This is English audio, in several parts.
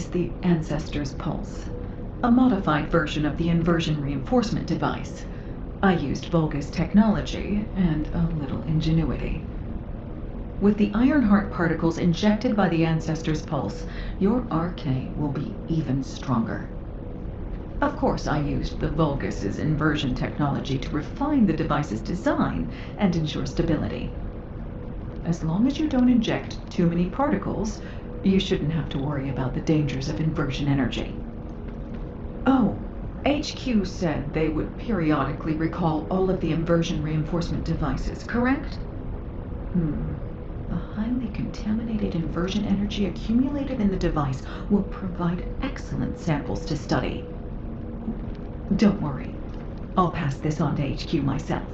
is the Ancestor's Pulse, a modified version of the inversion reinforcement device. I used Vulgus technology and a little ingenuity. With the Ironheart particles injected by the Ancestor's Pulse, your RK will be even stronger. Of course, I used the Vulgus's inversion technology to refine the device's design and ensure stability. As long as you don't inject too many particles, you shouldn't have to worry about the dangers of inversion energy. Oh, HQ said they would periodically recall all of the inversion reinforcement devices, correct? The highly contaminated inversion energy accumulated in the device will provide excellent samples to study. Don't worry, I'll pass this on to HQ myself.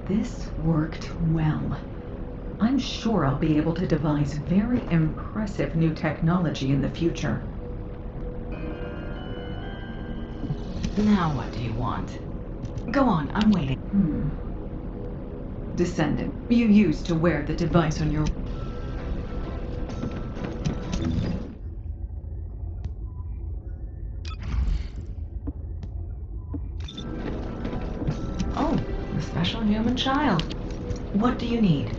This worked well. I'm sure I'll be able to devise very impressive new technology in the future. Now what do you want? Go on, I'm waiting. Descendant, you used to wear the device on your... Oh, the special human child. What do you need?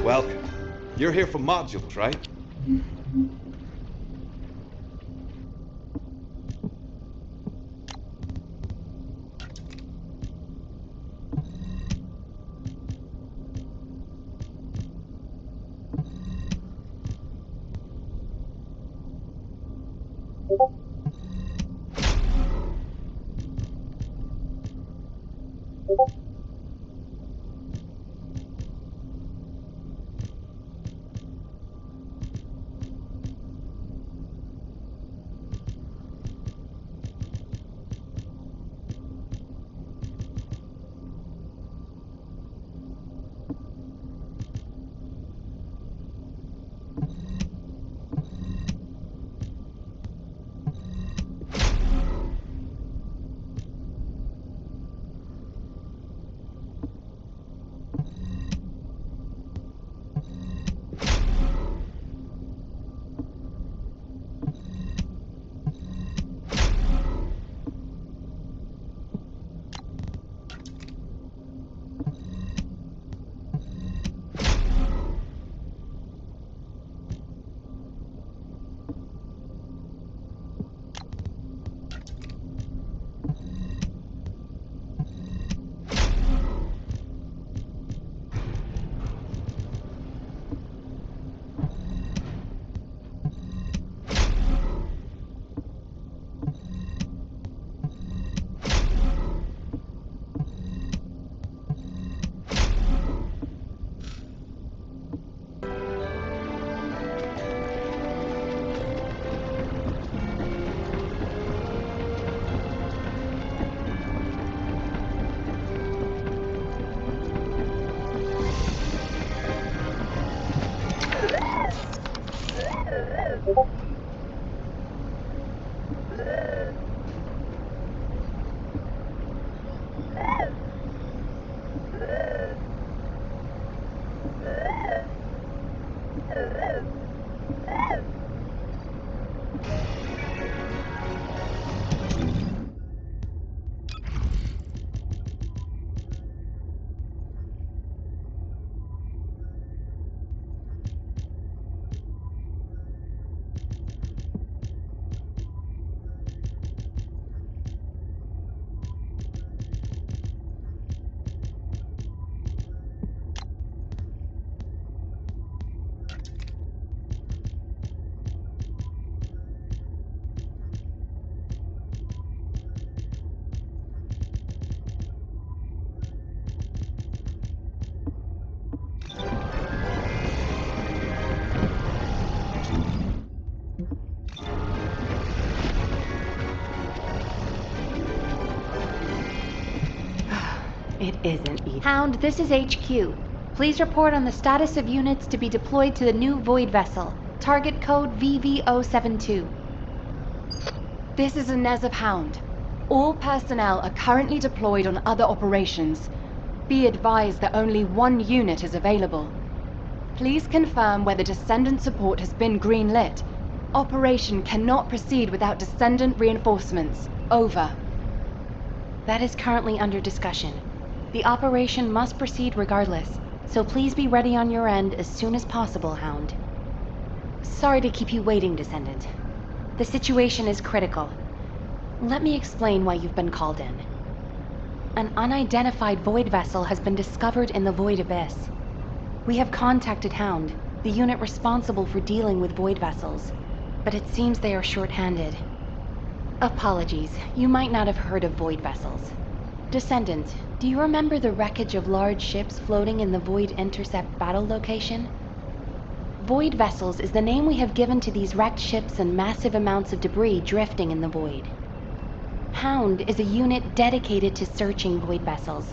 Welcome. You're here for modules, right? It isn't easy. Hound, this is HQ. Please report on the status of units to be deployed to the new Void vessel. Target code VV072. This is Inez of Hound. All personnel are currently deployed on other operations. Be advised that only one unit is available. Please confirm whether Descendant support has been greenlit. Operation cannot proceed without Descendant reinforcements. Over. That is currently under discussion. The operation must proceed regardless, so please be ready on your end as soon as possible, Hound. Sorry to keep you waiting, Descendant. The situation is critical. Let me explain why you've been called in. An unidentified Void vessel has been discovered in the Void Abyss. We have contacted Hound, the unit responsible for dealing with Void vessels, but it seems they are short-handed. Apologies, you might not have heard of Void vessels. Descendant, do you remember the wreckage of large ships floating in the Void Intercept battle location? Void vessels is the name we have given to these wrecked ships and massive amounts of debris drifting in the Void. Hound is a unit dedicated to searching Void vessels.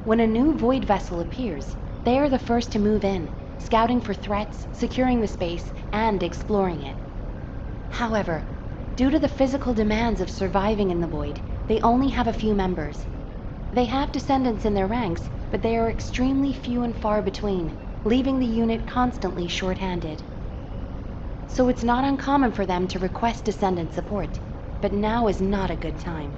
When a new Void vessel appears, they are the first to move in, scouting for threats, securing the space, and exploring it. However, due to the physical demands of surviving in the Void, they only have a few members. They have Descendants in their ranks, but they are extremely few and far between, leaving the unit constantly short-handed. So it's not uncommon for them to request Descendant support, but now is not a good time.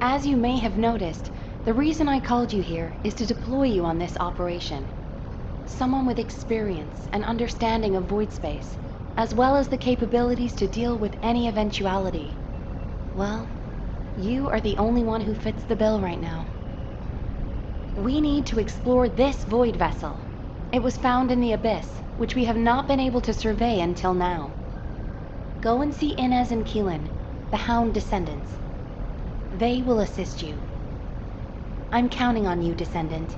As you may have noticed, the reason I called you here is to deploy you on this operation. Someone with experience and understanding of void space, as well as the capabilities to deal with any eventuality. Well, you are the only one who fits the bill right now. We need to explore this Void vessel. It was found in the Abyss, which we have not been able to survey until now. Go and see Inez and Keelan, the Hound Descendants. They will assist you. I'm counting on you, Descendant.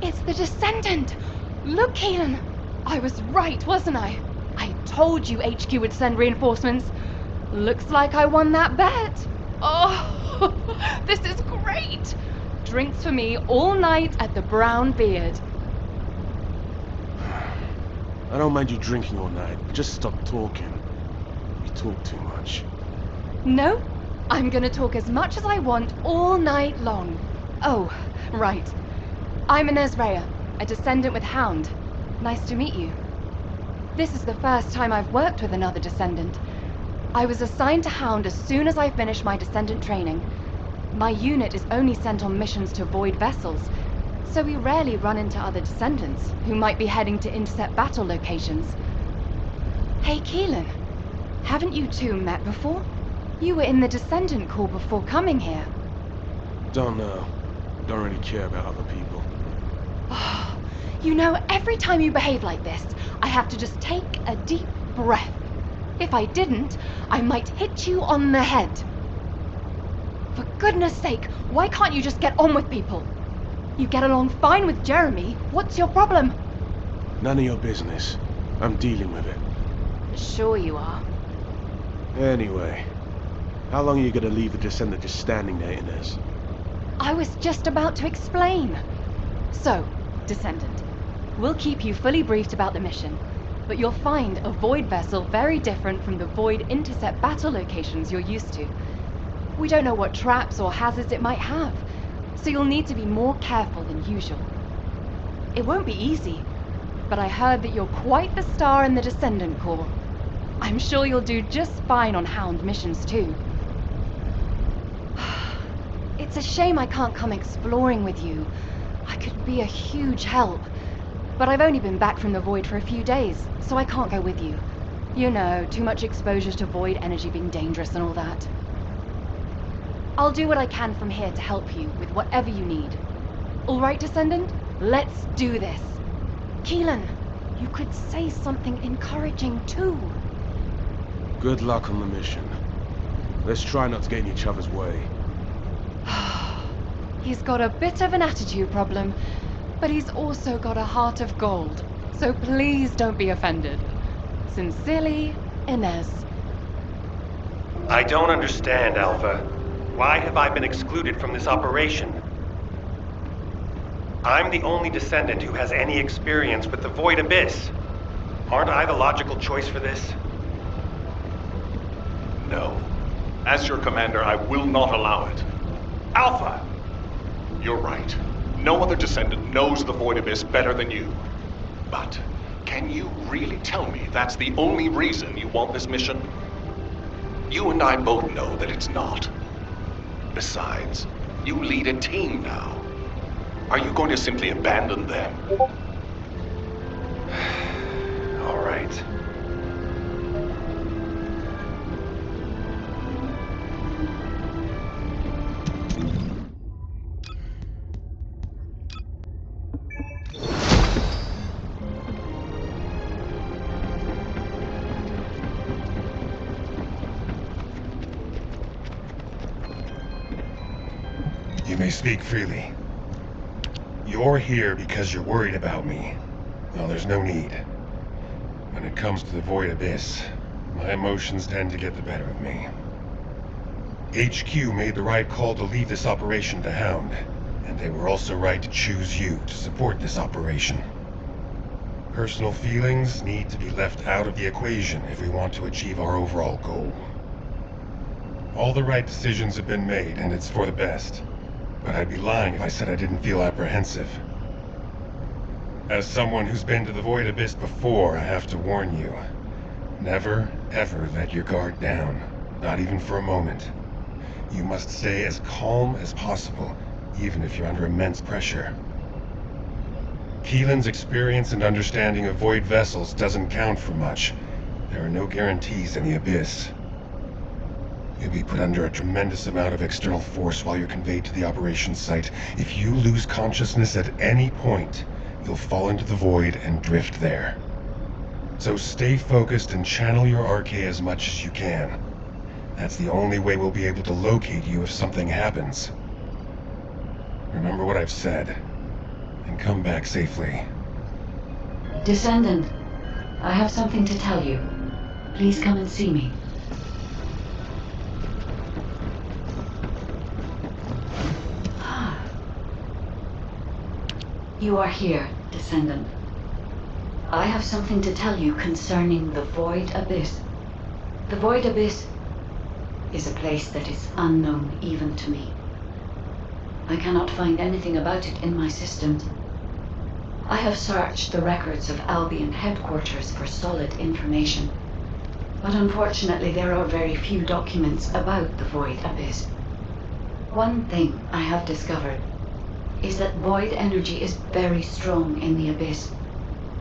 It's the Descendant! Look, Keelan! I was right, wasn't I? I told you HQ would send reinforcements. Looks like I won that bet. Oh, this is great! Drinks for me all night at the Brown Beard. I don't mind you drinking all night. Just stop talking. You talk too much. No, I'm gonna talk as much as I want all night long. Oh, right. I'm Inez Rhea, a Descendant with Hound. Nice to meet you. This is the first time I've worked with another Descendant. I was assigned to Hound as soon as I finished my Descendant training. My unit is only sent on missions to Void vessels, so we rarely run into other Descendants who might be heading to intercept battle locations. Hey, Keelan, haven't you two met before? You were in the Descendant Corps before coming here. Don't know. Don't really care about other people. Oh, you know, every time you behave like this, I have to just take a deep breath. If I didn't, I might hit you on the head. For goodness sake, why can't you just get on with people? You get along fine with Jeremy. What's your problem? None of your business. I'm dealing with it. Sure you are. Anyway, how long are you gonna leave the Descendant just standing there, Inez? I was just about to explain. So, Descendant, we'll keep you fully briefed about the mission, but you'll find a Void vessel very different from the Void intercept battle locations you're used to. We don't know what traps or hazards it might have. so you'll need to be more careful than usual. It won't be easy, but I heard that you're quite the star in the Descendant Corps. I'm sure you'll do just fine on Hound missions too. It's a shame I can't come exploring with you. I could be a huge help. But I've only been back from the Void for a few days, so I can't go with you. You know, too much exposure to Void energy being dangerous and all that. I'll do what I can from here to help you with whatever you need. All right, Descendant? Let's do this. Keelan, you could say something encouraging too. Good luck on the mission. Let's try not to get in each other's way. He's got a bit of an attitude problem, but he's also got a heart of gold, so please don't be offended. Sincerely, Inez. I don't understand, Alpha. Why have I been excluded from this operation? I'm the only Descendant who has any experience with the Void Abyss. Aren't I the logical choice for this? No. As your commander, I will not allow it. Alpha! You're right. No other Descendant knows the Void Abyss better than you. But can you really tell me that's the only reason you want this mission? You and I both know that it's not. Besides, you lead a team now. Are you going to simply abandon them? All right. You may speak freely. You're here because you're worried about me. Well, there's no need. When it comes to the Void Abyss, my emotions tend to get the better of me. HQ made the right call to leave this operation to Hound, and they were also right to choose you to support this operation. Personal feelings need to be left out of the equation if we want to achieve our overall goal. All the right decisions have been made, and it's for the best. But I'd be lying if I said I didn't feel apprehensive. As someone who's been to the Void Abyss before, I have to warn you. Never, ever let your guard down. Not even for a moment. You must stay as calm as possible, even if you're under immense pressure. Keelan's experience and understanding of Void vessels doesn't count for much. There are no guarantees in the Abyss. You'll be put under a tremendous amount of external force while you're conveyed to the operations site. If you lose consciousness at any point, you'll fall into the Void and drift there. So stay focused and channel your RK as much as you can. That's the only way we'll be able to locate you if something happens. Remember what I've said, and come back safely. Descendant, I have something to tell you. Please come and see me. You are here, Descendant. I have something to tell you concerning the Void Abyss. The Void Abyss is a place that is unknown even to me. I cannot find anything about it in my systems. I have searched the records of Albion headquarters for solid information, but unfortunately there are very few documents about the Void Abyss. One thing I have discovered is that void energy is very strong in the Abyss,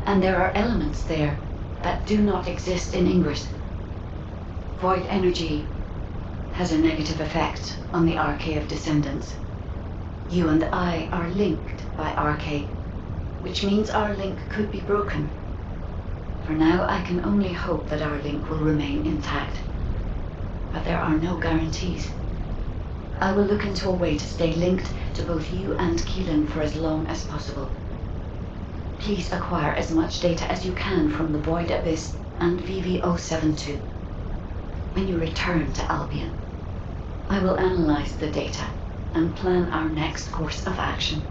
and there are elements there that do not exist in Ingress. Void energy has a negative effect on the RK of Descendants. You and I are linked by RK, which means our link could be broken. For now, I can only hope that our link will remain intact, but there are no guarantees. I will look into a way to stay linked to both you and Keelan for as long as possible. Please acquire as much data as you can from the Void Abyss and VV-072. When you return to Albion, I will analyze the data and plan our next course of action.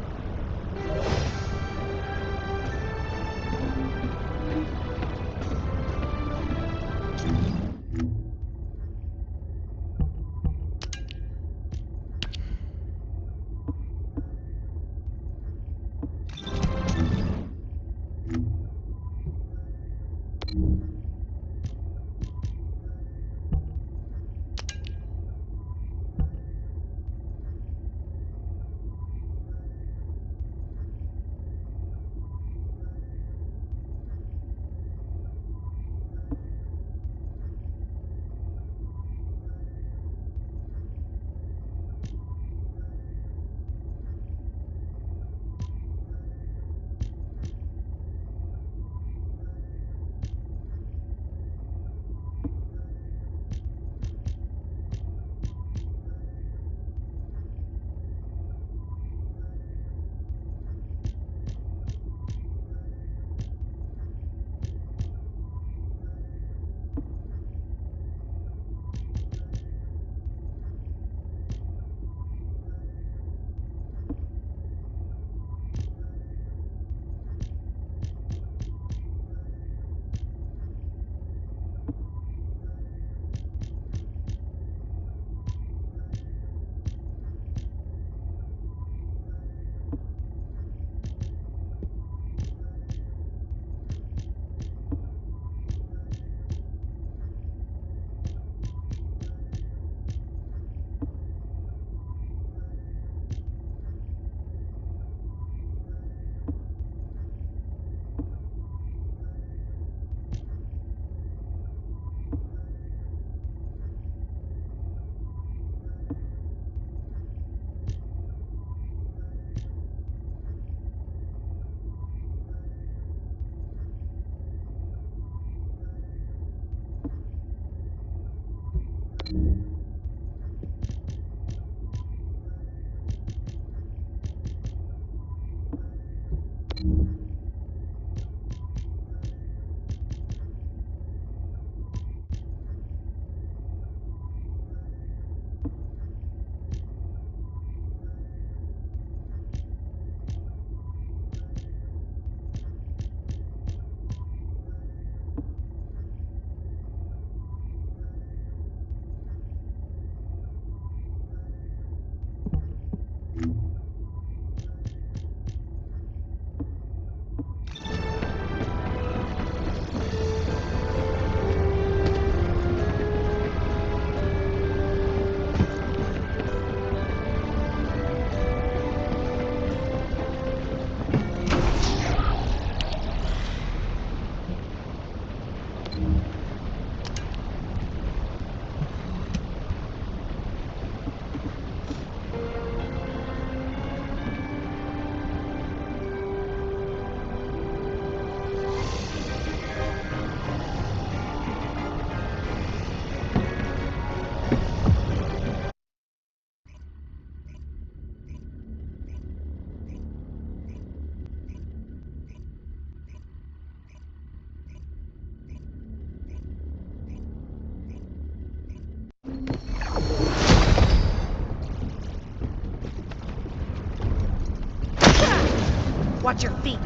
Watch your feet.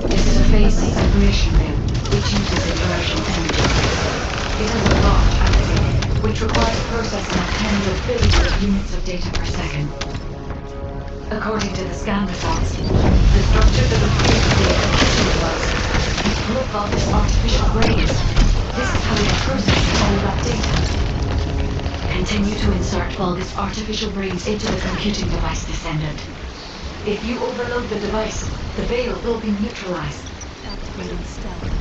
This is a phase of separation veil, which uses inversion energy. It has a large activity, which requires processing of tens of billions of units of data per second. According to the scan results, the structure that was previously a computing device is full of all this artificial brains. This is how we are processing all that data. Continue to insert Vulgus artificial brains into the computing device, Descendant. If you overload the device, the veil will be neutralized. Activating stealth.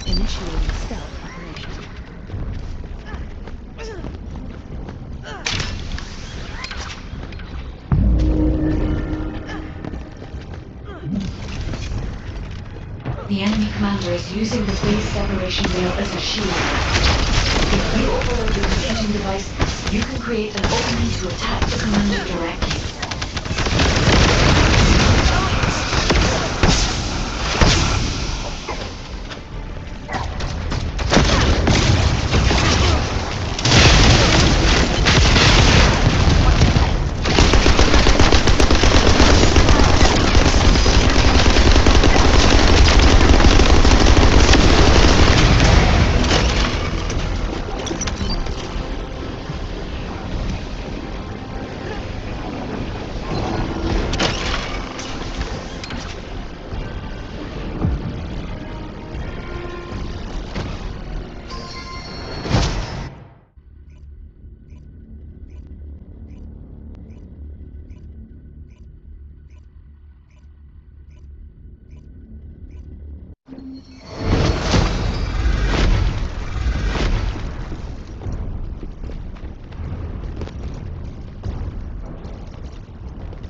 Initiating stealth operation. The enemy commander is using the phase separation veil as a shield. If you overload the computing device, you can create an opening to attack the commander directly.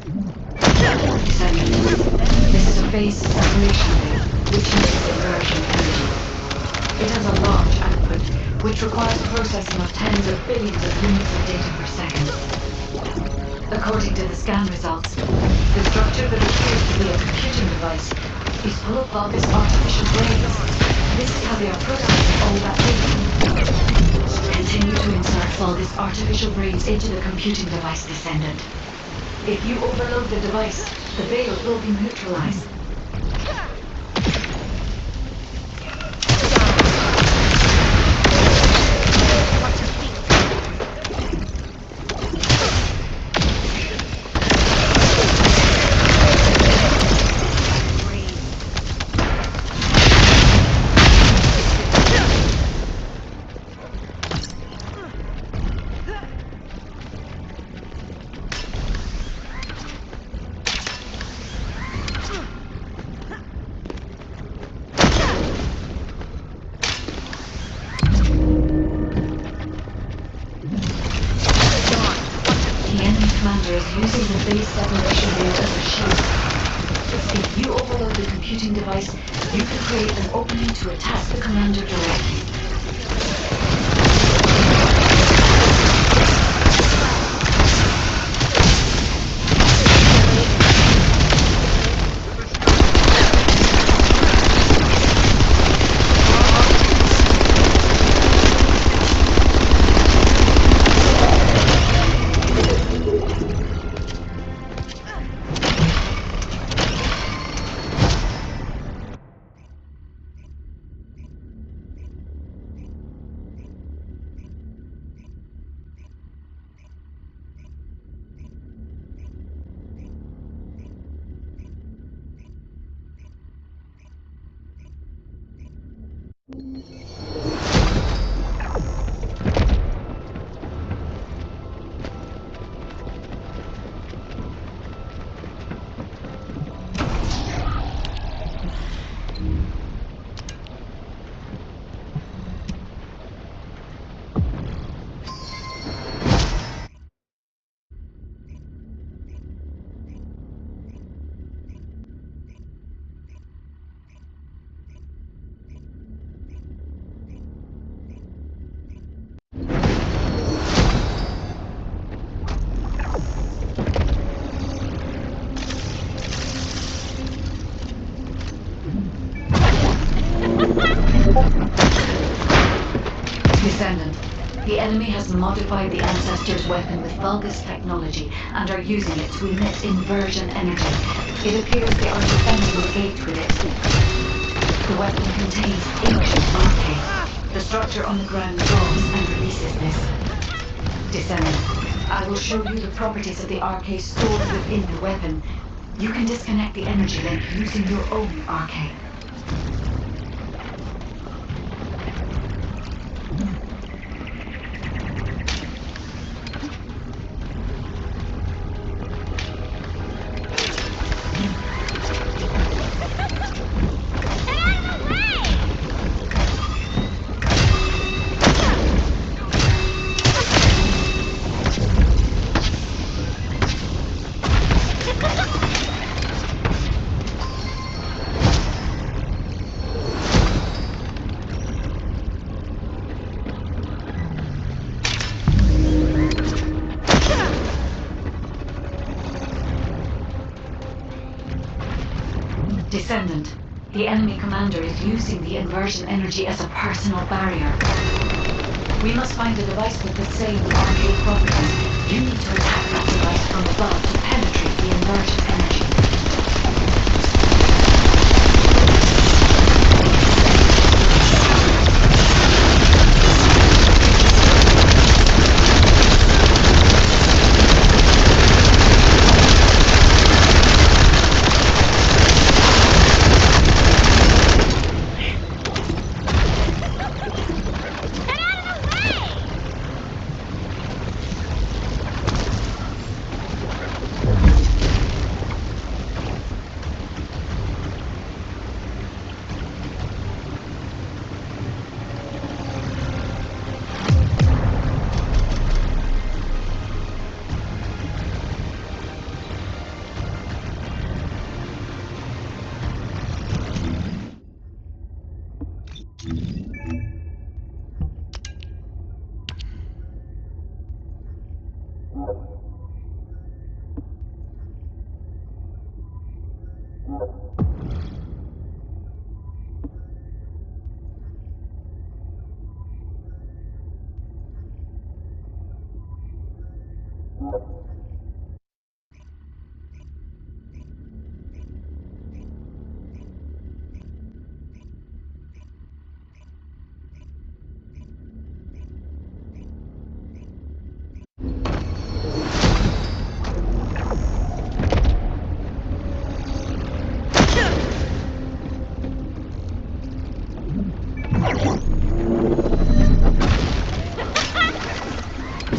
This is a phase separation bay, which uses inversion energy. It has a large output, which requires processing of tens of billions of units of data per second. According to the scan results, the structure that appears to be a computing device is full of bulbous artificial brains. This is how they are processing all that data. Continue to insert bulbous artificial brains into the computing device, Descendant. If you overload the device, the veil will be neutralized. Using the base separation veil as a shield. If you overload the computing device, you can create an opening to attack the commander directly. Descendant, the enemy has modified the Ancestor's weapon with Vulgus technology and are using it to emit inversion energy. It appears they are defending the gate with it. The weapon contains ancient arcade. The structure on the ground draws and releases this. Descendant, I will show you the properties of the arcade stored within the weapon. You can disconnect the energy link using your own arcade. Descendant, the enemy commander is using the inversion energy as a personal barrier. We must find a device with the same arcade properties. You need to attack that device from above to penetrate the inversion energy.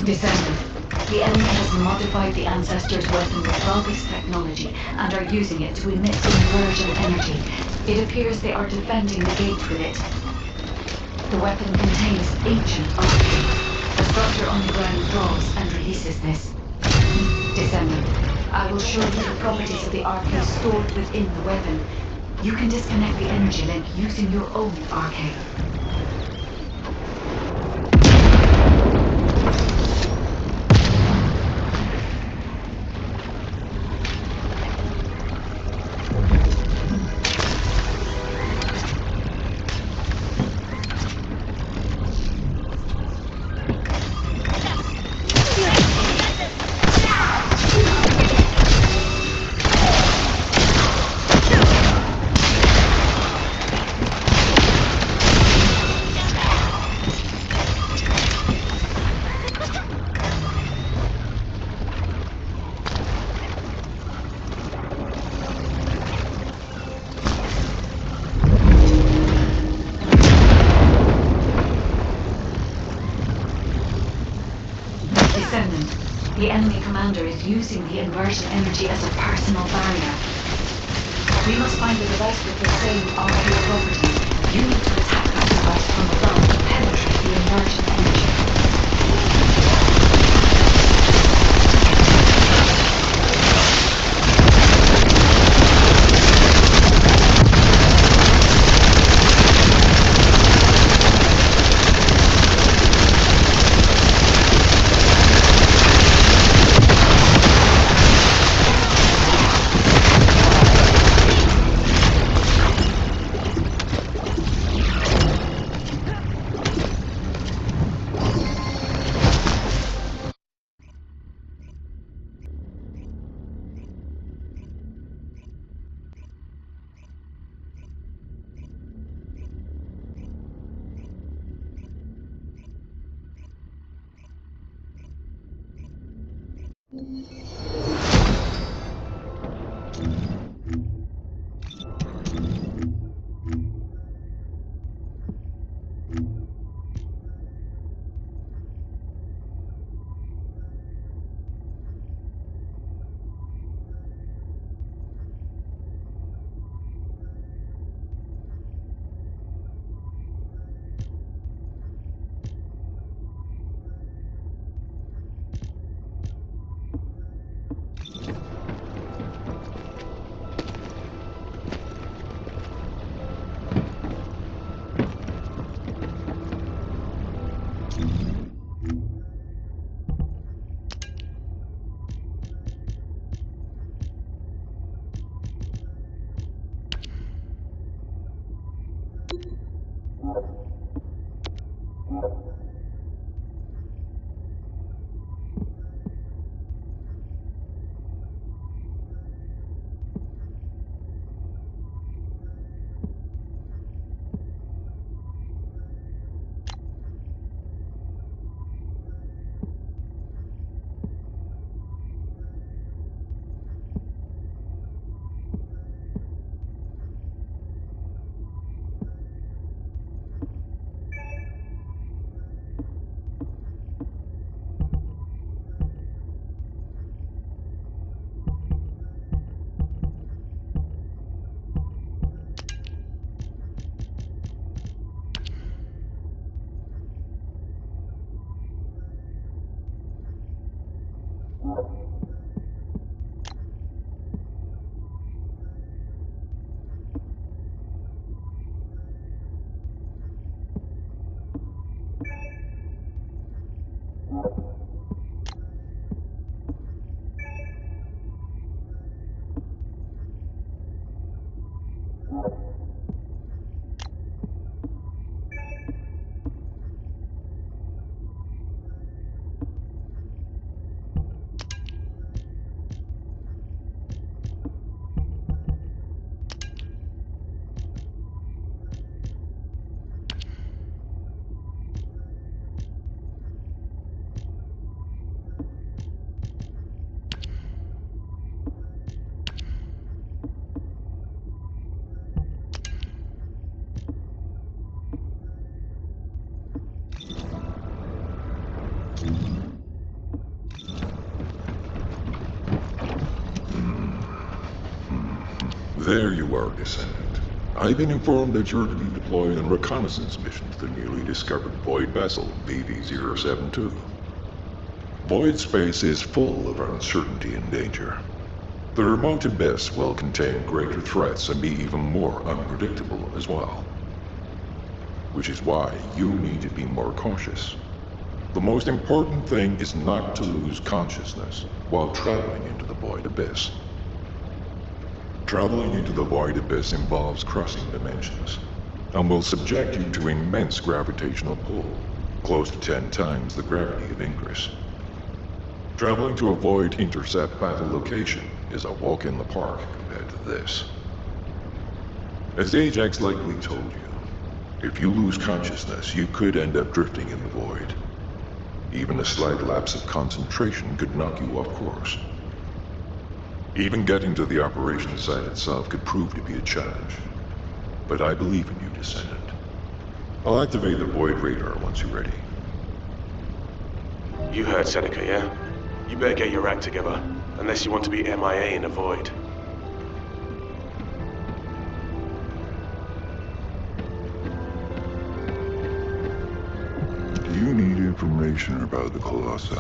Descendant, the enemy has modified the Ancestors' weapon with Vulgus technology and are using it to emit inversion energy. It appears they are defending the gate with it. The weapon contains ancient arcane. The structure on the ground draws and releases this. Descendant, I will show you the properties of the arcane stored within the weapon. You can disconnect the energy link using your own arcane. The enemy commander is using the inversion energy as a personal barrier. We must find a device with the same arcane properties. You need to attack that device from above to penetrate the inversion energy. There you are, Descendant. I've been informed that you're to be deployed on reconnaissance mission to the newly discovered Void vessel, BV-072. Void space is full of uncertainty and danger. The remote abyss will contain greater threats and be even more unpredictable as well. Which is why you need to be more cautious. The most important thing is not to lose consciousness while traveling into the Void Abyss. Traveling into the Void Abyss involves crossing dimensions, and will subject you to immense gravitational pull, close to 10 times the gravity of Ingress. Traveling to a Void intercept battle location is a walk in the park compared to this. As Ajax likely told you, if you lose consciousness, you could end up drifting in the Void. Even a slight lapse of concentration could knock you off course. Even getting to the operation site itself could prove to be a challenge. But I believe in you, Descendant. I'll activate the Void radar once you're ready. You heard Seneca, yeah? You better get your act together, unless you want to be MIA in the Void. You need information about the Colossi.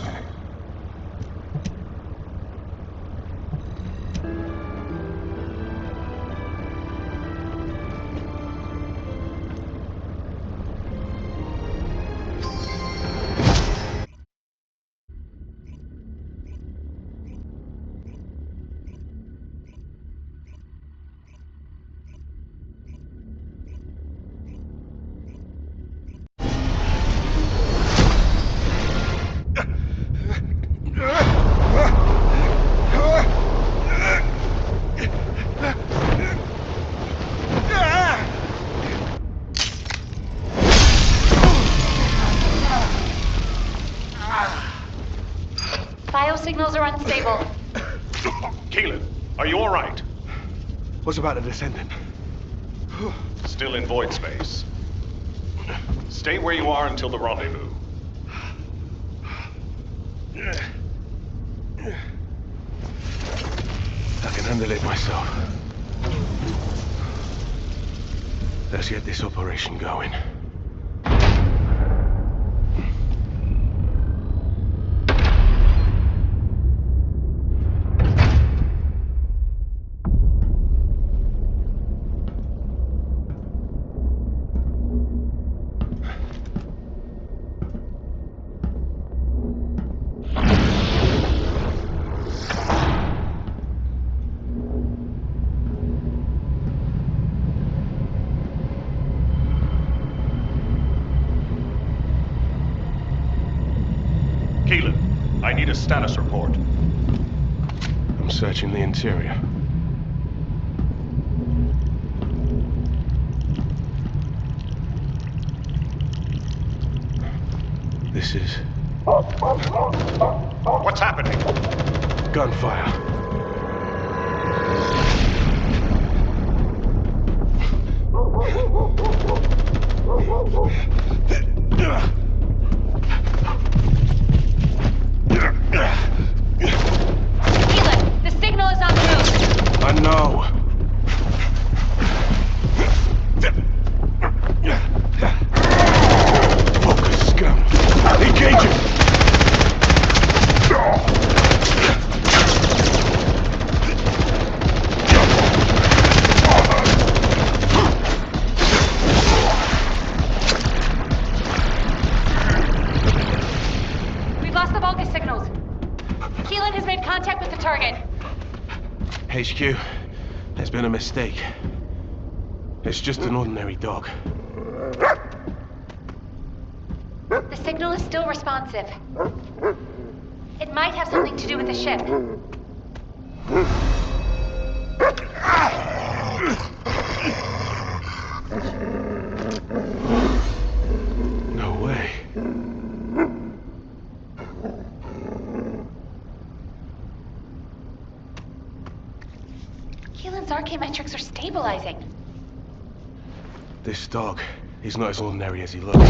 Biosignals are unstable. Keelan, are you alright? What's about the Descendant? Still in void space. Stay where you are until the rendezvous. I can handle it myself. Let's get this operation going. Keelan, I need a status report. I'm searching the interior. This is... What's happening? gunfire. Keelan, the signal is on the move. I know. Focus, scum. Engaging. We've lost the Vulgus signals. Keelan has made contact with the target. HQ, there's been a mistake. It's just an ordinary dog. The signal is still responsive. It might have something to do with the ship. No way. Keelan's archaeometrics are stabilizing. This dog is not as ordinary as he looks. I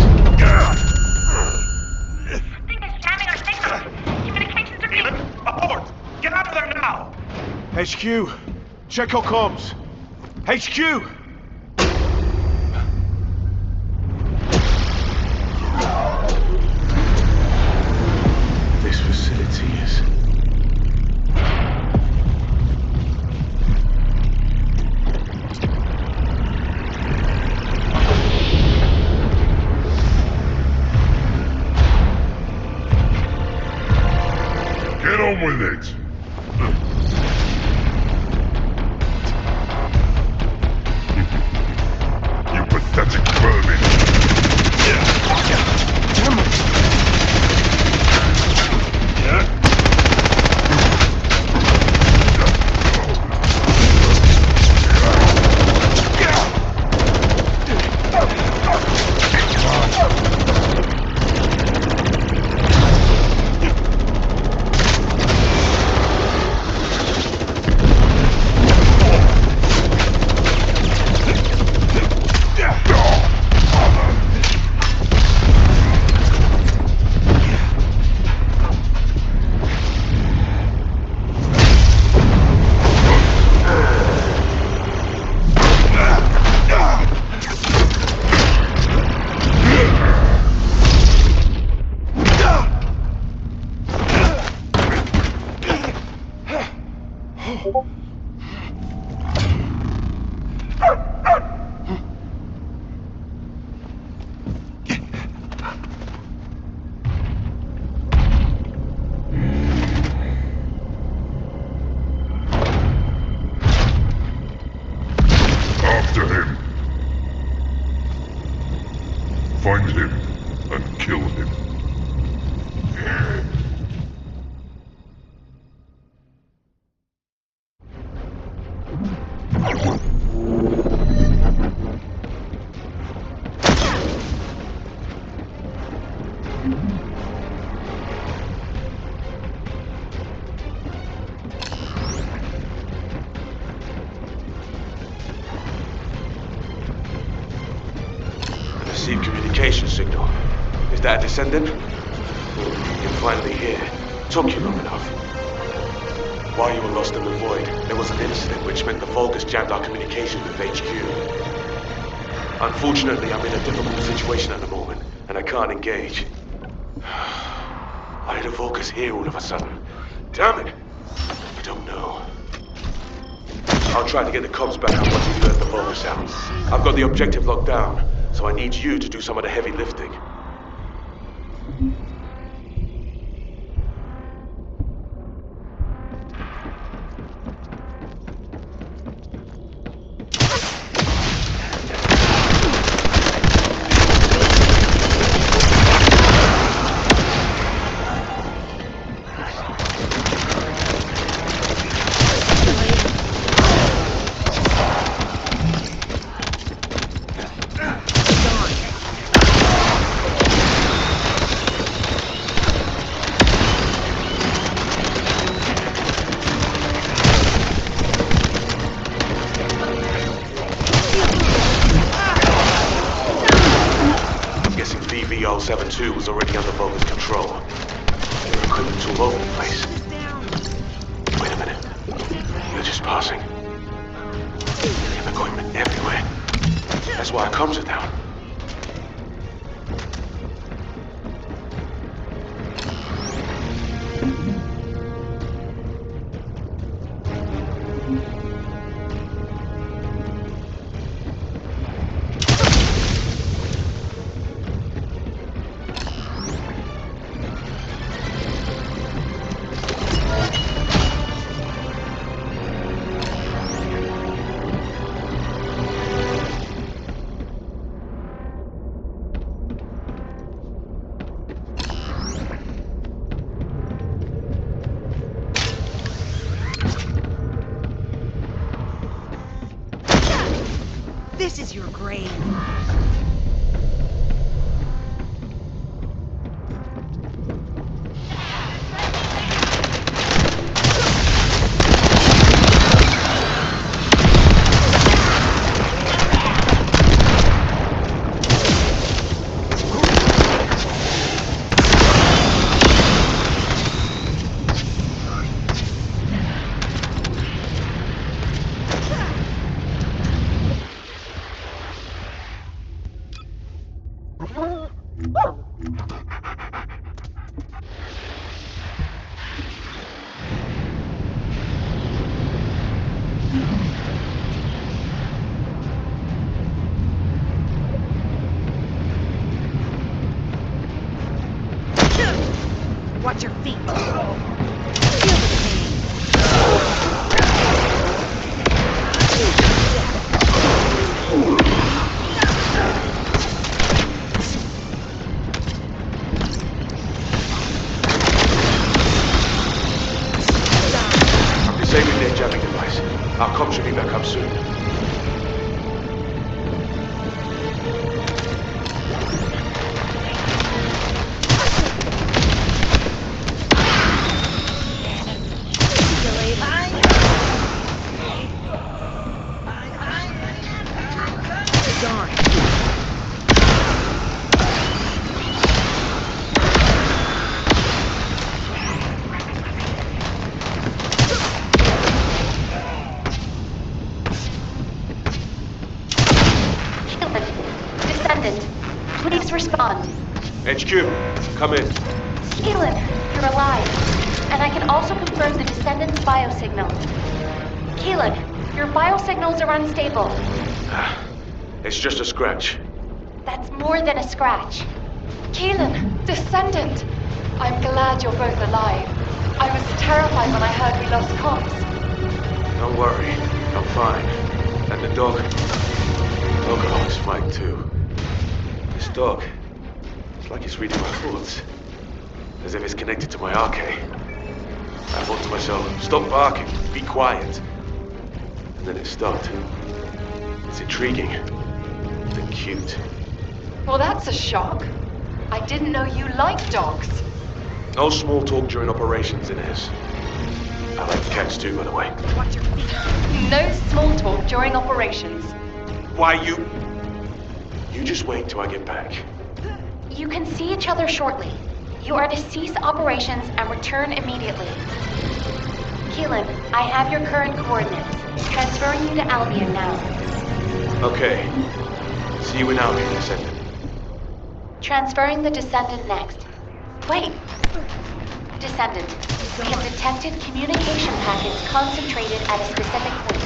think they're jamming our signal. Communications are being... Keelan, abort! Get out of there now! HQ, check our comms. HQ! This facility is... Get on with it! You pathetic vermin! Damn it! After him. Find him and kill him. Received communication signal. Is that a descendant? You're finally here. Took you long enough. While you were lost in the void, there was an incident which meant the Vulgus jammed our communication with HQ. Unfortunately, I'm in a difficult situation at the moment, and I can't engage. Why did the Vulgus here all of a sudden? Damn it! I don't know. I'll try to get the cops back up once we learn the Vulgus sounds. I've got the objective locked down, so I need you to do some of the heavy lifting. VV-072 was already under Vulgus control. There were equipment all over the place. Wait a minute. You're just passing. They have equipment everywhere. That's why our comms are down. This is your grave. Watch your feet. Feel the pain. I'm disabling their jamming device. Our comm should be back up soon. Descendant, please respond. HQ, come in. Keelan, you're alive. And I can also confirm the Descendant's biosignal. Keelan, your biosignals are unstable. It's just a scratch. That's more than a scratch. Keelan, Descendant! I'm glad you're both alive. I was terrified when I heard we lost comms. Don't worry, I'm fine. And the dog? Oh, it's fine too. This dog, it's like it's reading my thoughts. As if it's connected to my arcade. I thought to myself, stop barking, be quiet. And then it stopped. It's intriguing. And cute. Well, that's a shock. I didn't know you liked dogs. No small talk during operations, Inez. I like cats too, by the way. Watch your feet. No small talk during operations. Why you... You just wait till I get back. You can see each other shortly. You are to cease operations and return immediately. Keelan, I have your current coordinates. Transferring you to Albion now. Okay. See you in Albion, Descendant. Transferring the Descendant next. Wait. Descendant, we have detected communication packets concentrated at a specific point.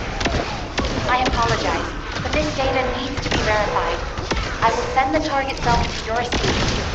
I apologize, but this data needs to be verified. I will send the target cell to your receipt.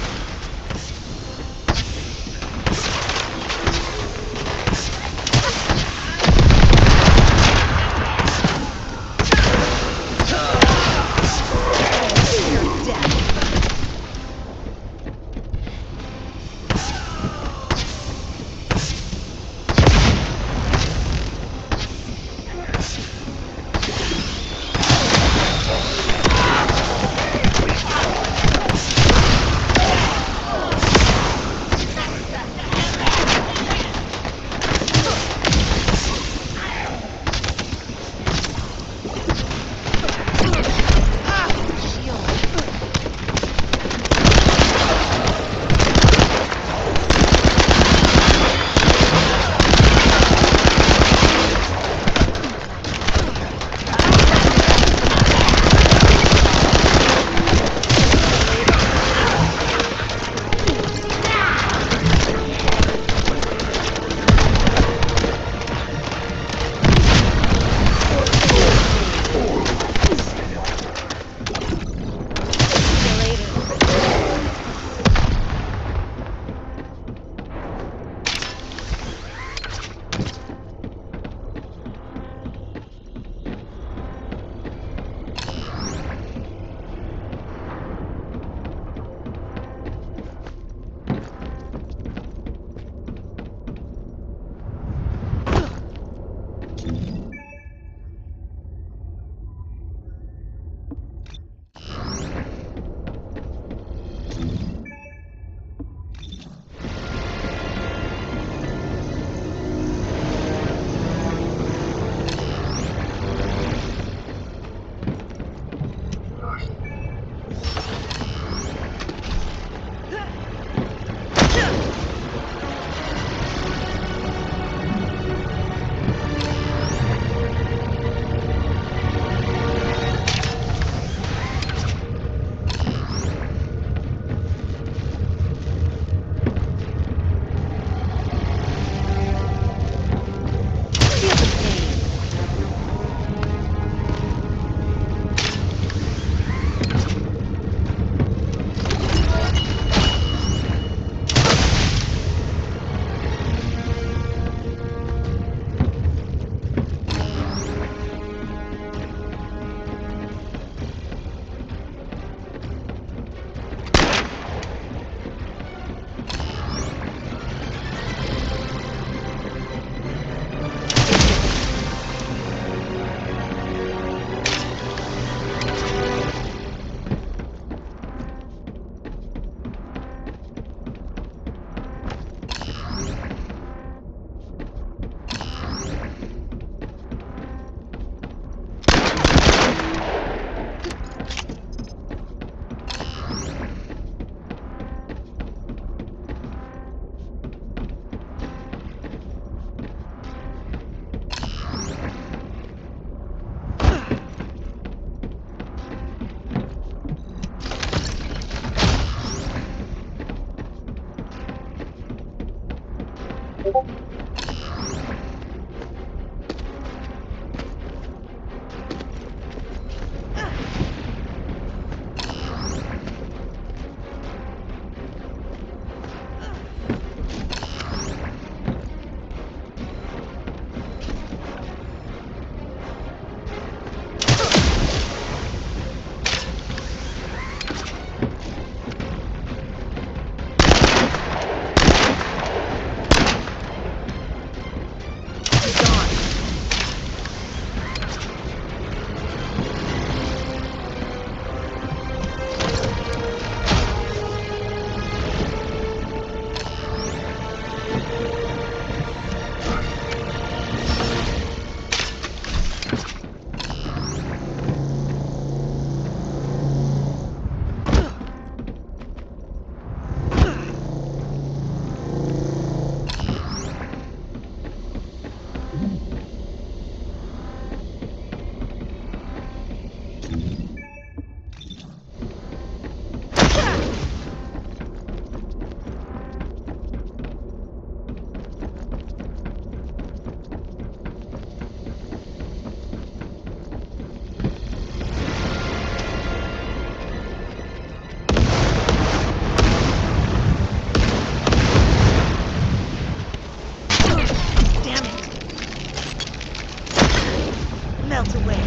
Damn it. Melt away.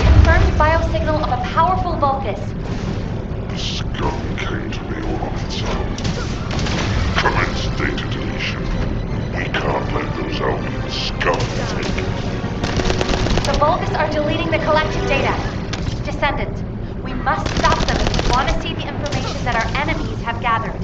Confirmed biosignal of a powerful Vulgus. The scum came to me all on its own. Commence data deletion. We can't let those Albion scum take it. The Vulgus are deleting the collective data. Descendant, we must stop them if we want to see the information that our enemies have gathered.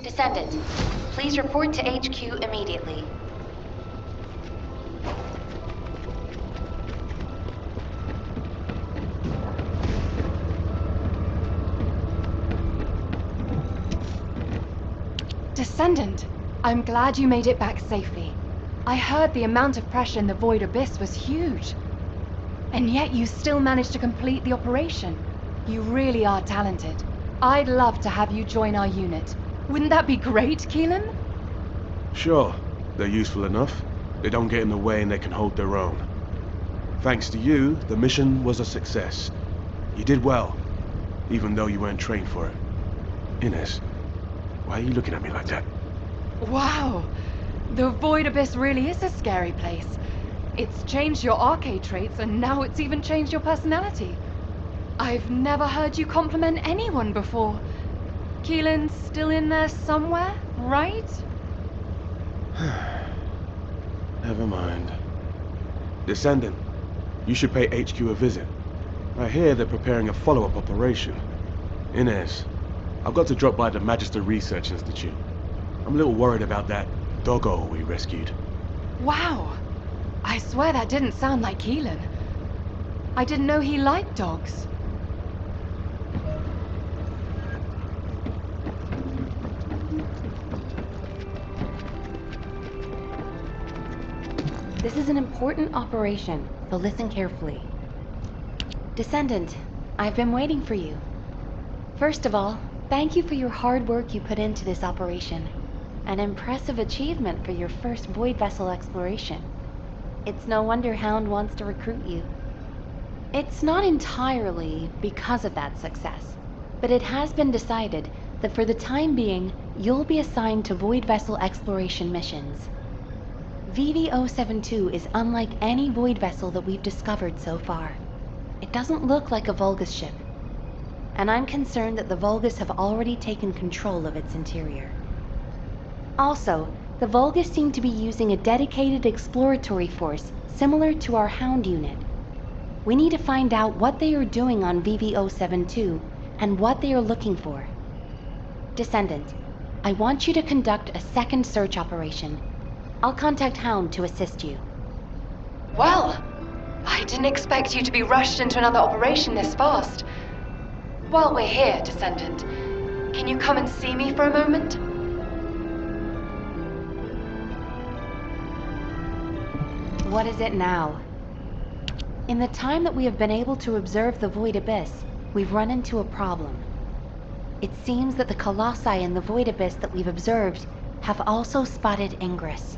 Descendant, please report to HQ immediately. Descendant, I'm glad you made it back safely. I heard the amount of pressure in the Void Abyss was huge. And yet you still managed to complete the operation. You really are talented. I'd love to have you join our unit. Wouldn't that be great, Keelan? Sure, they're useful enough. They don't get in the way and they can hold their own. Thanks to you, the mission was a success. You did well, even though you weren't trained for it. Inez, why are you looking at me like that? Wow! The Void Abyss really is a scary place. It's changed your arcade traits, and now it's even changed your personality. I've never heard you compliment anyone before. Keelan's still in there somewhere, right? Never mind. Descendant, you should pay HQ a visit. I hear they're preparing a follow-up operation. Inez, I've got to drop by the Magister Research Institute. I'm a little worried about that doggo we rescued. Wow! I swear that didn't sound like Keelan. I didn't know he liked dogs. This is an important operation, so listen carefully. Descendant, I've been waiting for you. First of all, thank you for your hard work you put into this operation. An impressive achievement for your first void vessel exploration. It's no wonder Hound wants to recruit you. It's not entirely because of that success, but it has been decided that for the time being, you'll be assigned to void vessel exploration missions. VV-072 is unlike any void vessel that we've discovered so far. It doesn't look like a Vulgus ship, and I'm concerned that the Vulgus have already taken control of its interior. Also, the Vulgus seem to be using a dedicated exploratory force similar to our Hound unit. We need to find out what they are doing on VV-072 and what they are looking for. Descendant, I want you to conduct a second search operation. I'll contact Hound to assist you. Well, I didn't expect you to be rushed into another operation this fast. While we're here, Descendant, can you come and see me for a moment? What is it now? In the time that we have been able to observe the Void Abyss, we've run into a problem. It seems that the Colossi in the Void Abyss that we've observed have also spotted Ingress.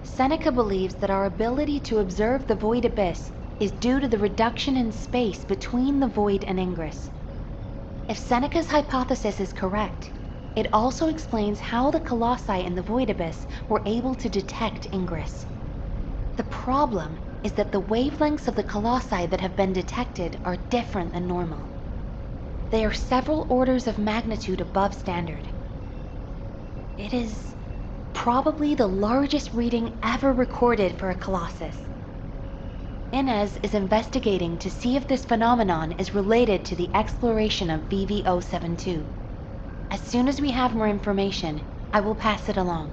Seneca believes that our ability to observe the Void Abyss is due to the reduction in space between the Void and Ingress. If Seneca's hypothesis is correct, it also explains how the Colossi in the Void Abyss were able to detect Ingress. The problem is that the wavelengths of the Colossi that have been detected are different than normal. They are several orders of magnitude above standard. It is probably the largest reading ever recorded for a Colossus. Inez is investigating to see if this phenomenon is related to the exploration of VV-072. As soon as we have more information, I will pass it along.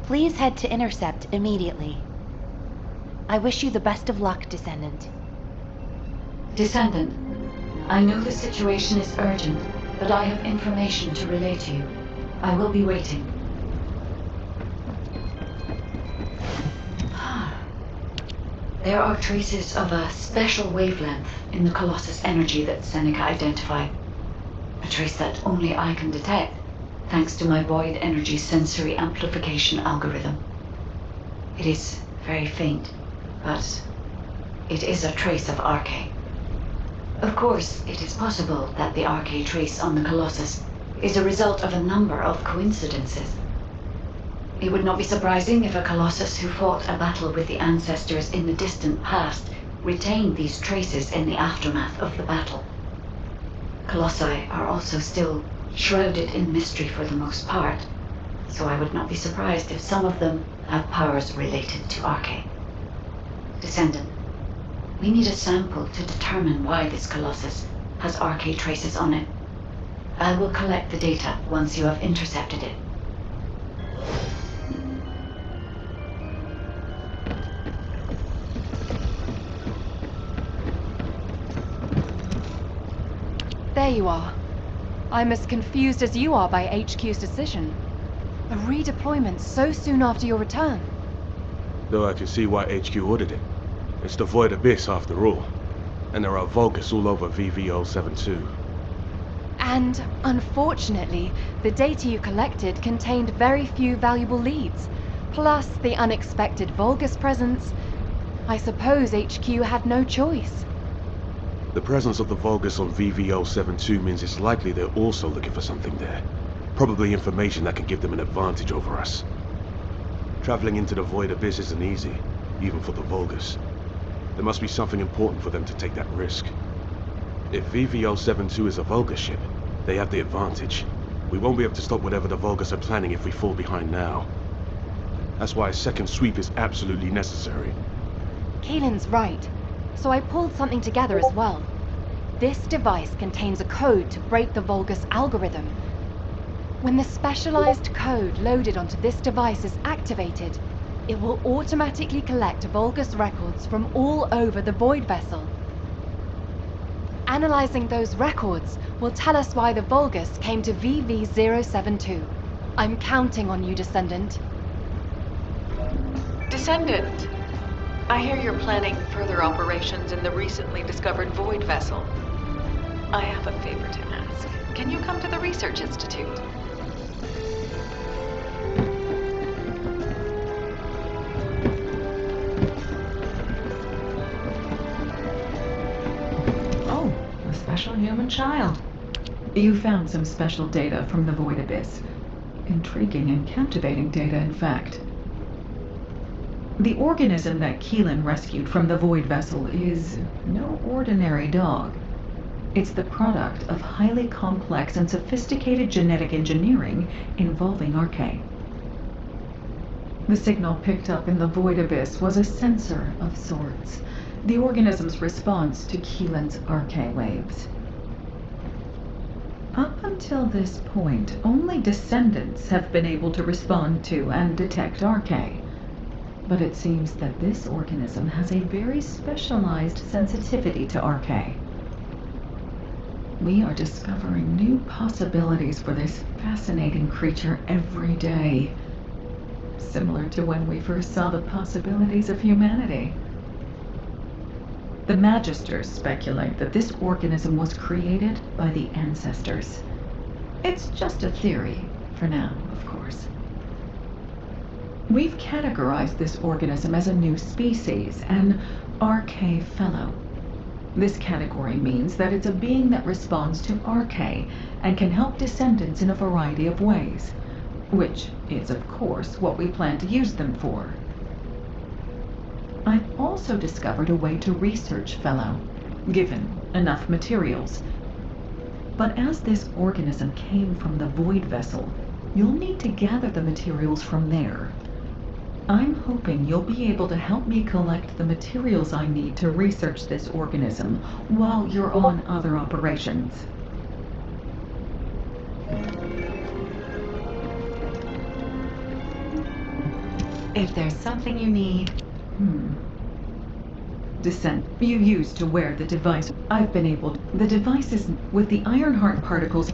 Please head to Intercept immediately. I wish you the best of luck, Descendant. Descendant, I know the situation is urgent, but I have information to relay to you. I will be waiting. There are traces of a special wavelength in the Colossus energy that Seneca identified. A trace that only I can detect, thanks to my void energy sensory amplification algorithm. It is very faint, but it is a trace of Arche. Of course, it is possible that the Arche trace on the Colossus is a result of a number of coincidences. It would not be surprising if a Colossus who fought a battle with the ancestors in the distant past retained these traces in the aftermath of the battle. Colossi are also still shrouded in mystery for the most part, so I would not be surprised if some of them have powers related to Arche. Descendant, we need a sample to determine why this Colossus has Arche traces on it. I will collect the data once you have intercepted it. There you are. I'm as confused as you are by HQ's decision. A redeployment so soon after your return. Though I can see why HQ ordered it. It's the Void Abyss after all. And there are Vulgus all over VV-072. And, unfortunately, the data you collected contained very few valuable leads. Plus the unexpected Vulgus presence. I suppose HQ had no choice. The presence of the Vulgus on VV-072 means it's likely they're also looking for something there. Probably information that can give them an advantage over us. Traveling into the Void Abyss isn't easy, even for the Vulgus. There must be something important for them to take that risk. If VV-072 is a Vulgus ship, they have the advantage. We won't be able to stop whatever the Vulgus are planning if we fall behind now. That's why a second sweep is absolutely necessary. Kaylin's right. So I pulled something together as well. This device contains a code to break the Vulgus algorithm. When the specialized code loaded onto this device is activated, it will automatically collect Vulgus records from all over the Void Vessel. Analyzing those records will tell us why the Vulgus came to VV-072. I'm counting on you, Descendant. Descendant, I hear you're planning further operations in the recently discovered Void vessel. I have a favor to ask. Can you come to the Research Institute? Oh, a special human child. You found some special data from the Void Abyss. Intriguing and captivating data, in fact. The organism that Keelan rescued from the Void vessel is no ordinary dog. It's the product of highly complex and sophisticated genetic engineering involving RK. The signal picked up in the Void Abyss was a sensor of sorts, the organism's response to Keelan's RK waves. Up until this point, only descendants have been able to respond to and detect RK. But it seems that this organism has a very specialized sensitivity to RK. We are discovering new possibilities for this fascinating creature every day. Similar to when we first saw the possibilities of humanity. The Magisters speculate that this organism was created by the ancestors. It's just a theory, for now, of course. We've categorized this organism as a new species, an RK Fellow. This category means that it's a being that responds to RK and can help descendants in a variety of ways, which is, of course, what we plan to use them for. I've also discovered a way to research Fellow, given enough materials. But as this organism came from the Void vessel, you'll need to gather the materials from there. I'm hoping you'll be able to help me collect the materials I need to research this organism while you're on other operations. If there's something you need... Descent. You used to wear the device. I've been able to... The device is with the Ironheart particles...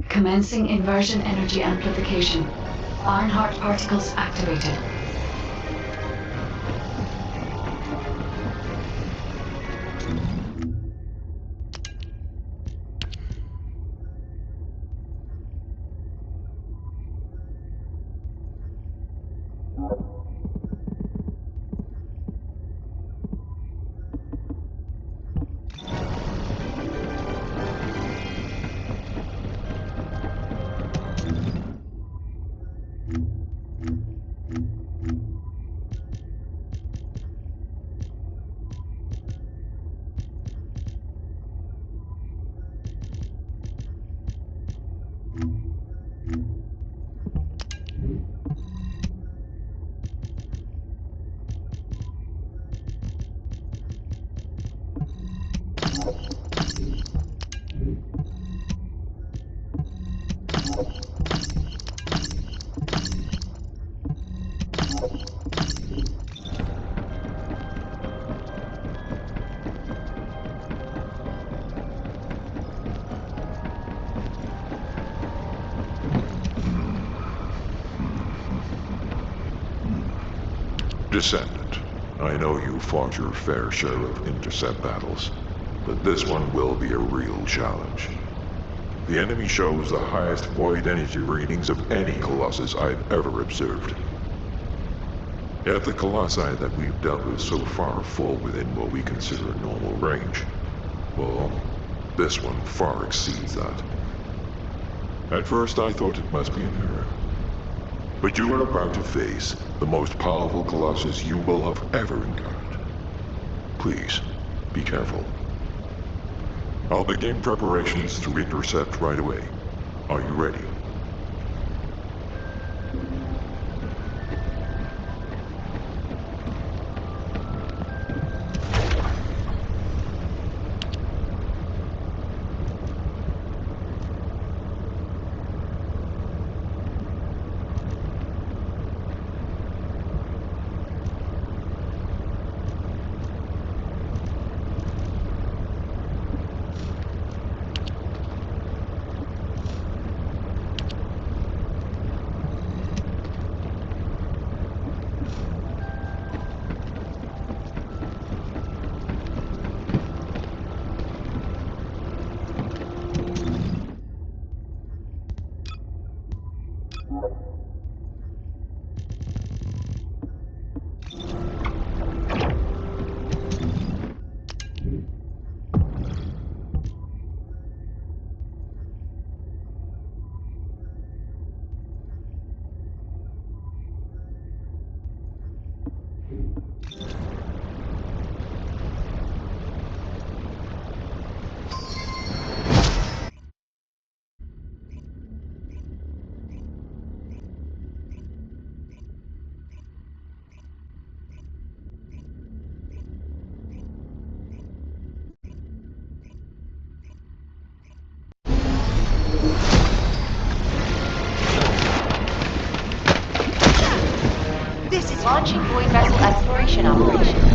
Commencing inversion energy amplification. Ironheart particles activated. Descendant, I know you fought your fair share of intercept battles, but this one will be a real challenge. The enemy shows the highest void energy readings of any Colossus I've ever observed. Yet the Colossi that we've dealt with so far fall within what we consider normal range. Well, this one far exceeds that. At first I thought it must be an error. But you are about to face the most powerful Colossus you will have ever encountered. Please, be careful. I'll begin preparations to intercept right away. Are you ready? Launching void vessel exploration operation.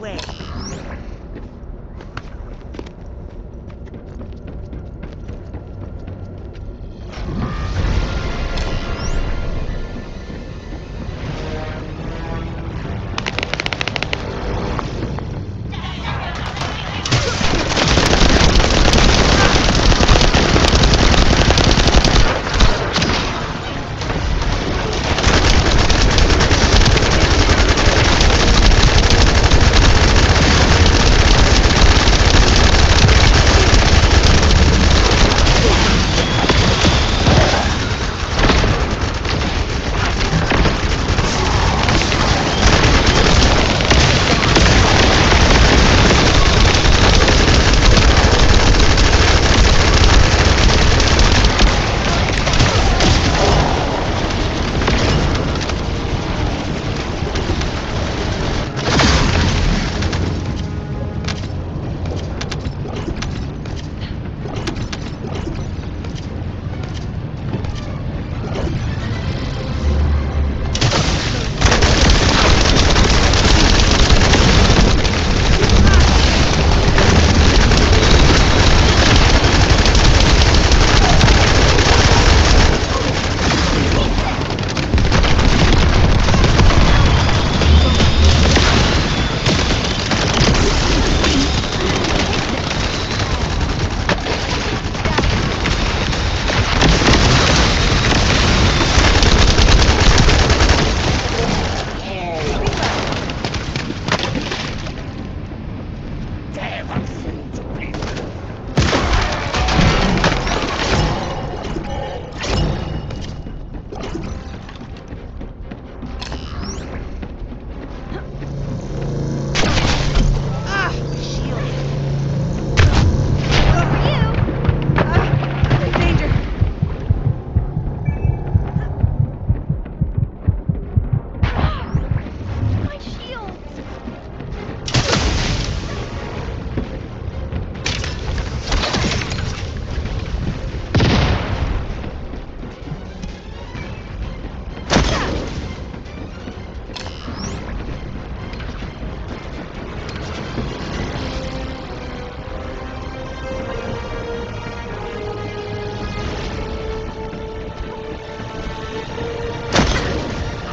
away.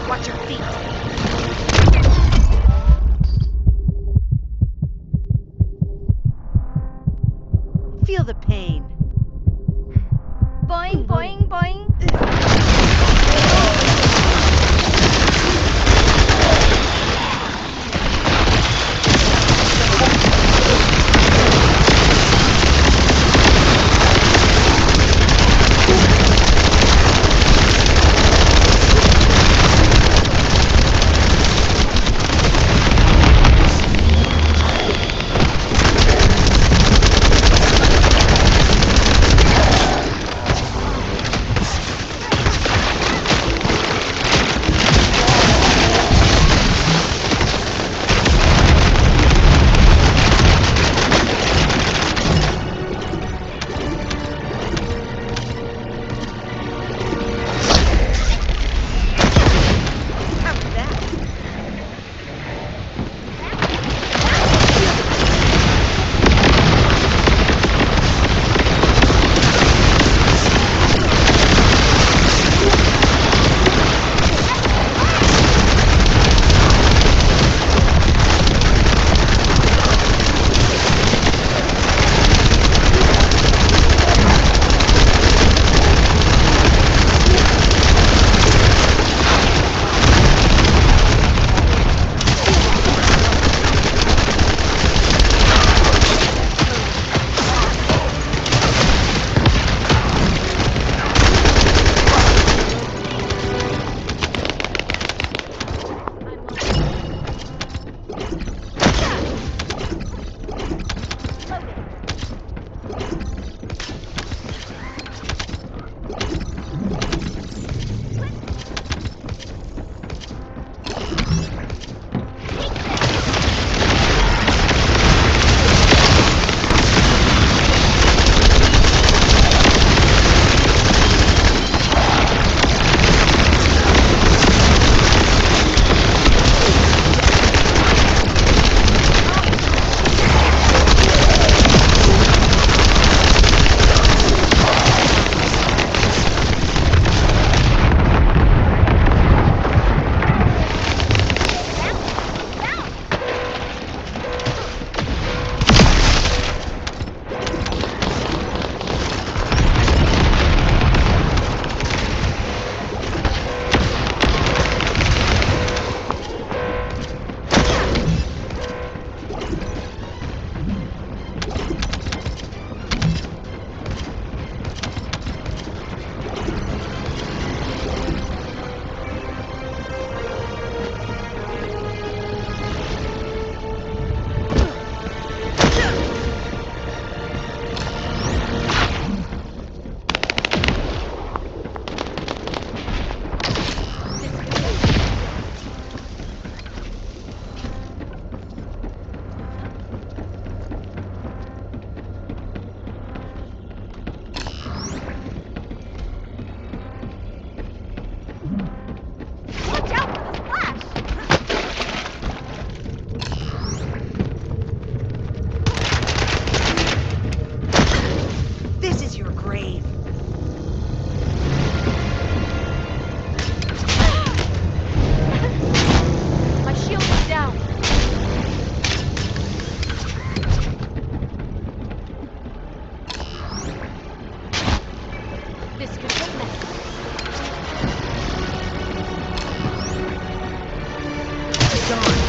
Watch your feet. Feel the pain. Boing, boing, boing. This could get messy. Gone.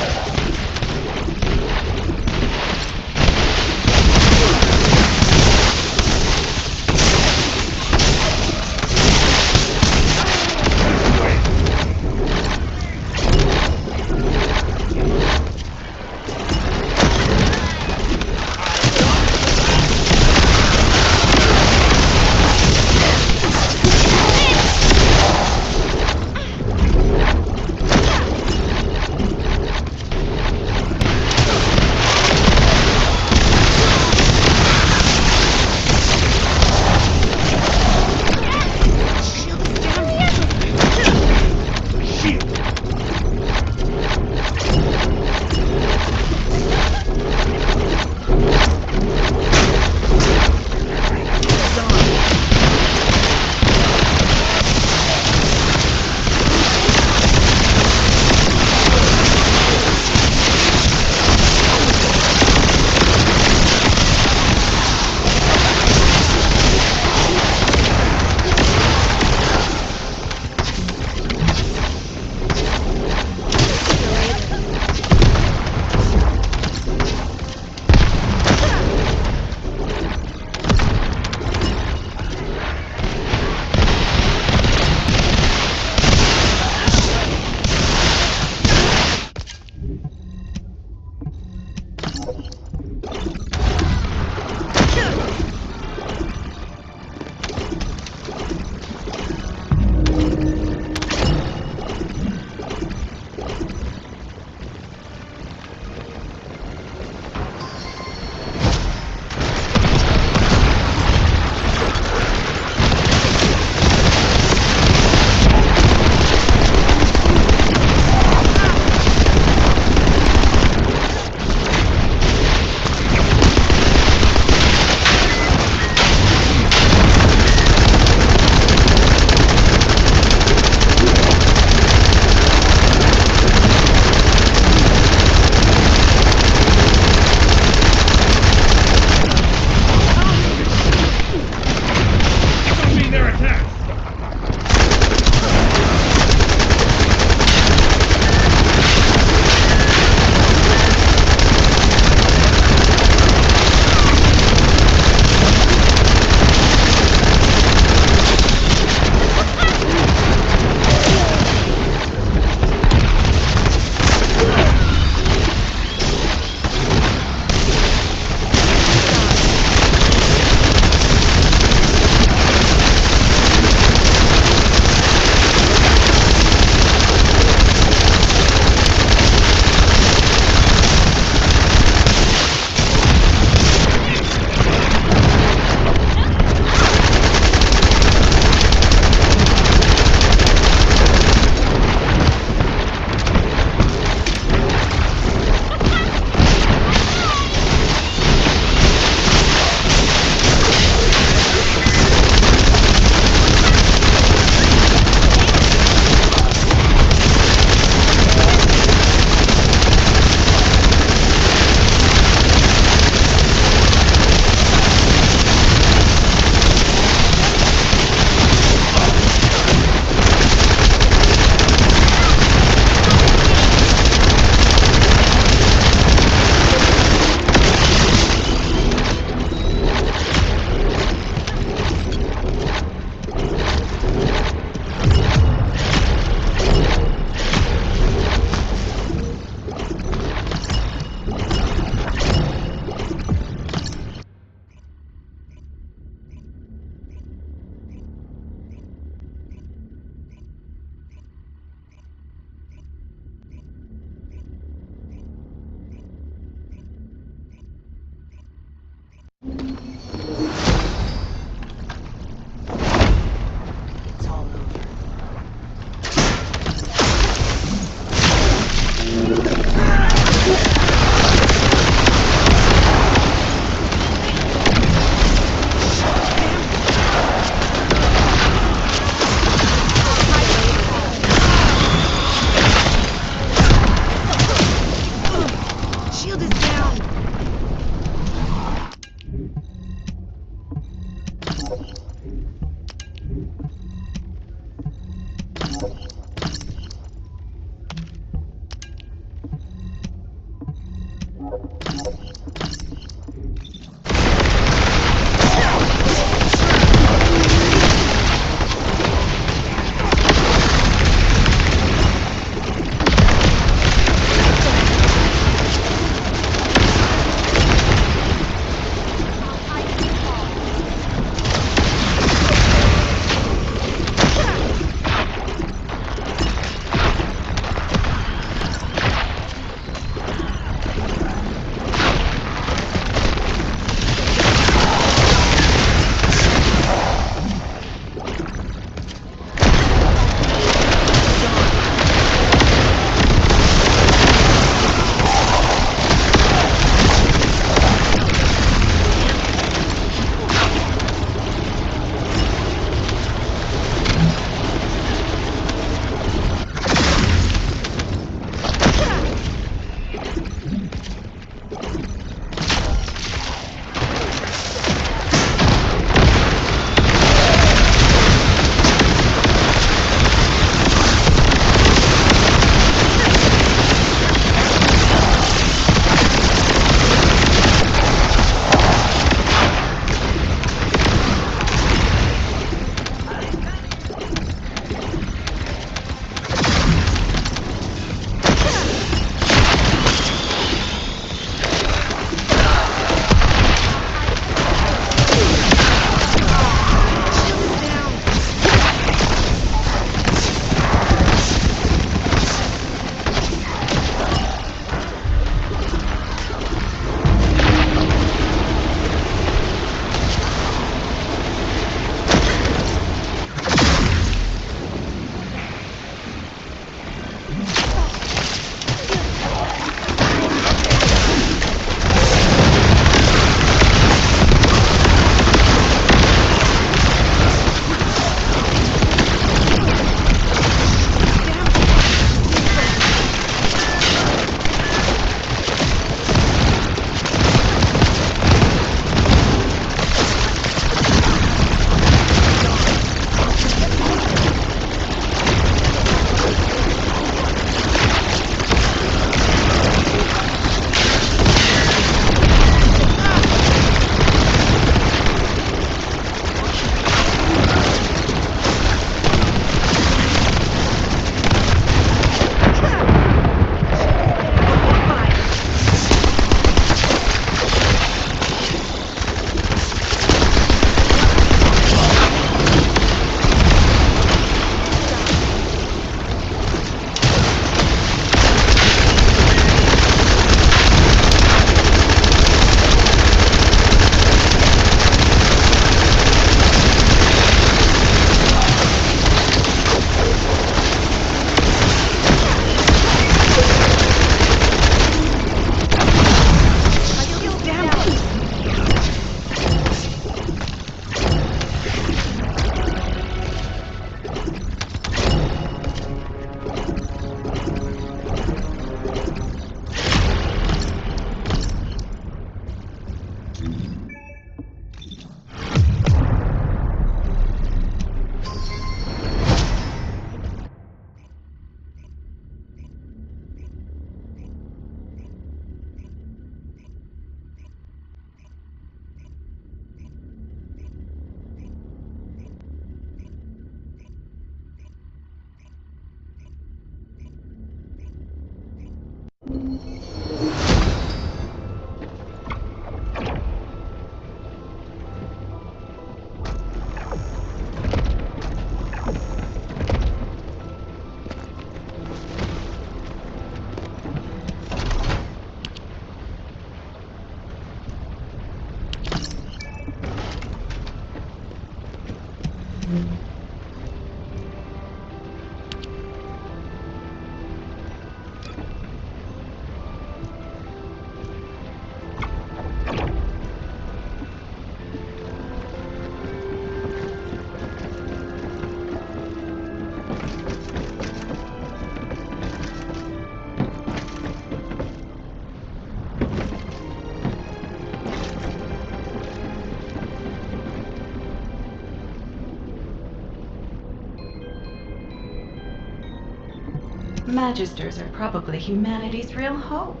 Magisters are probably humanity's real hope,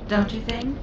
don't you think?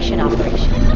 evacuation operation.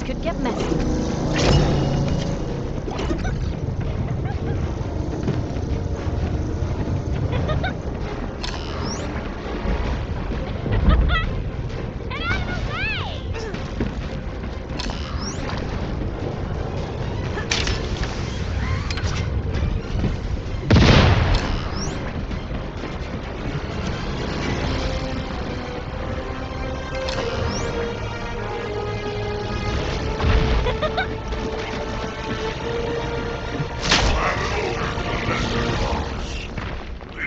could get messy.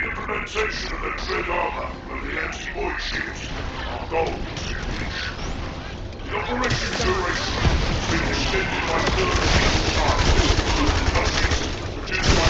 Implementation of the dread armor of the anti-void shields are goals in reach. The operation duration has been extended by 13 times. Notice, which is why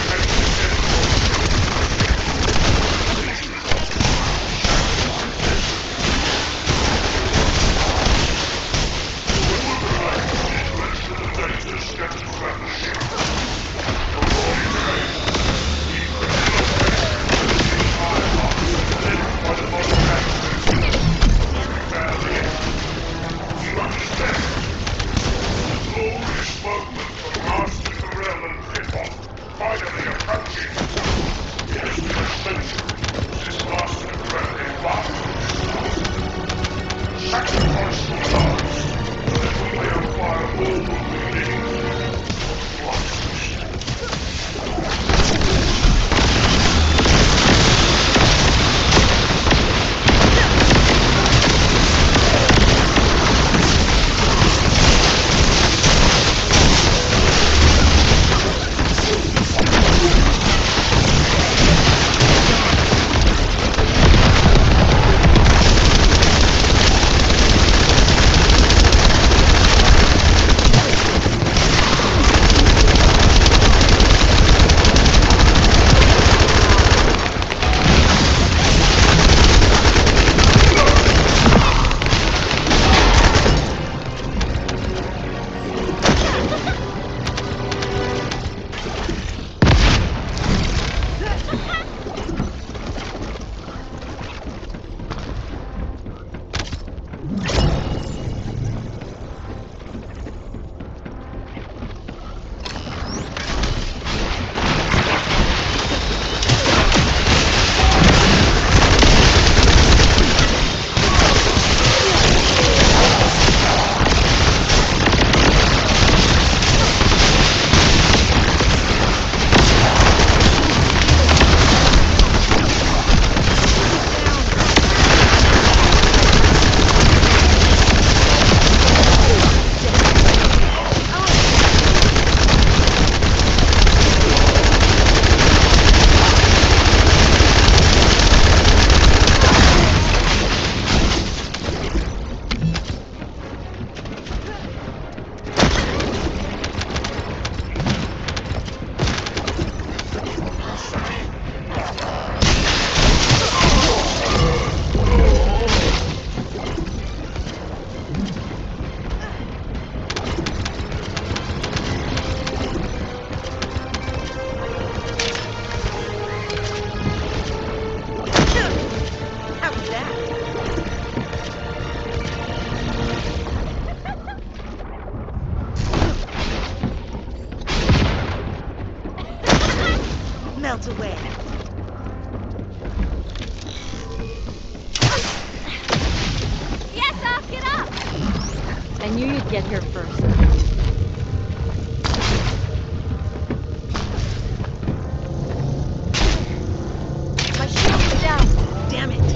Melt away. Yes, Doc, get up! I knew you'd get here first. My shield's down. Damn it.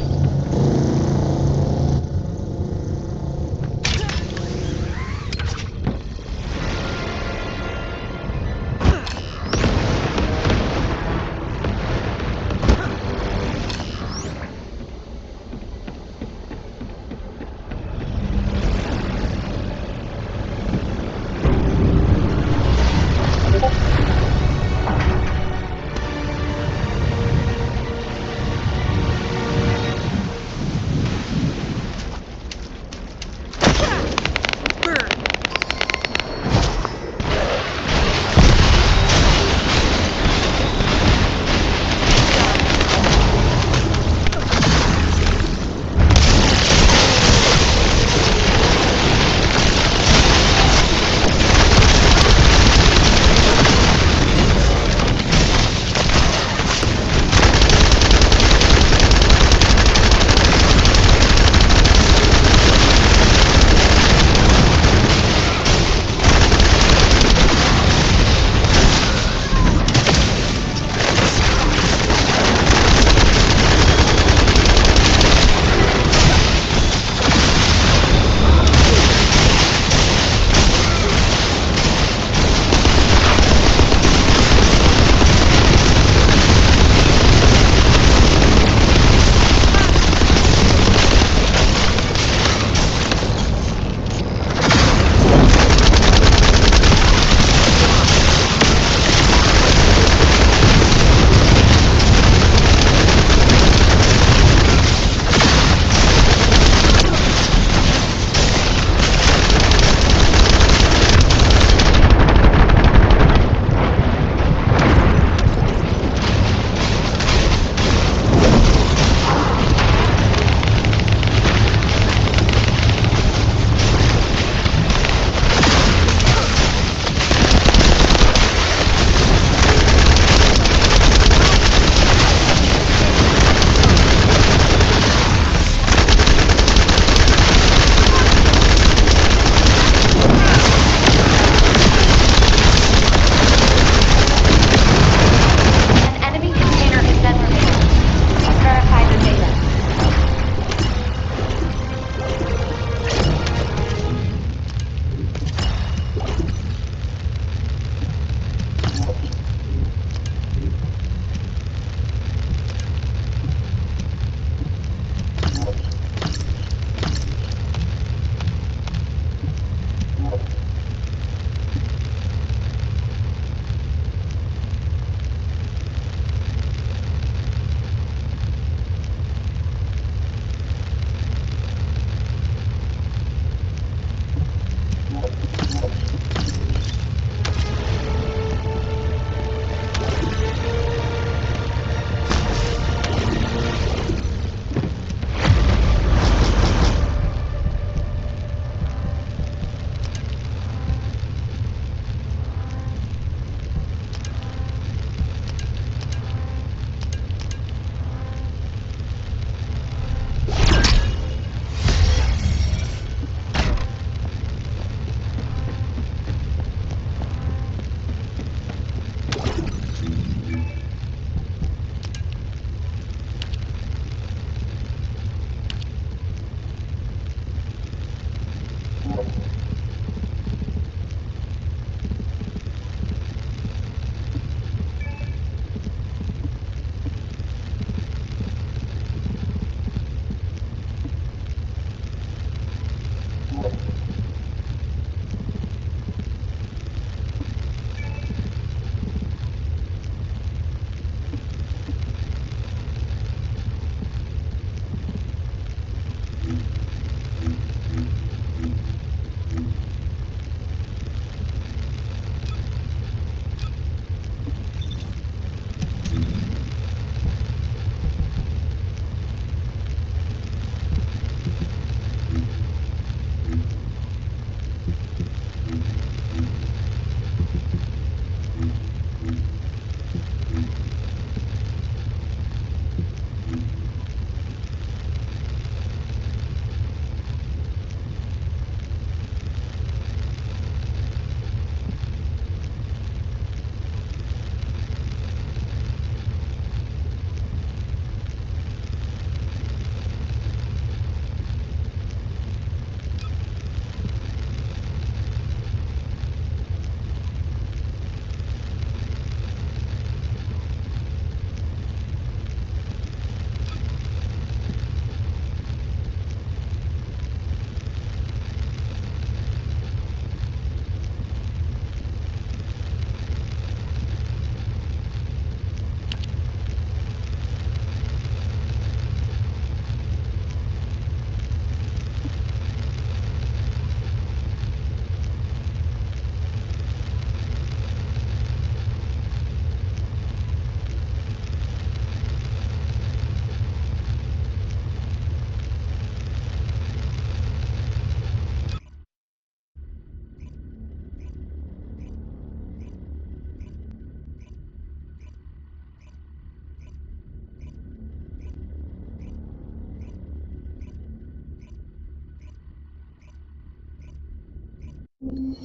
you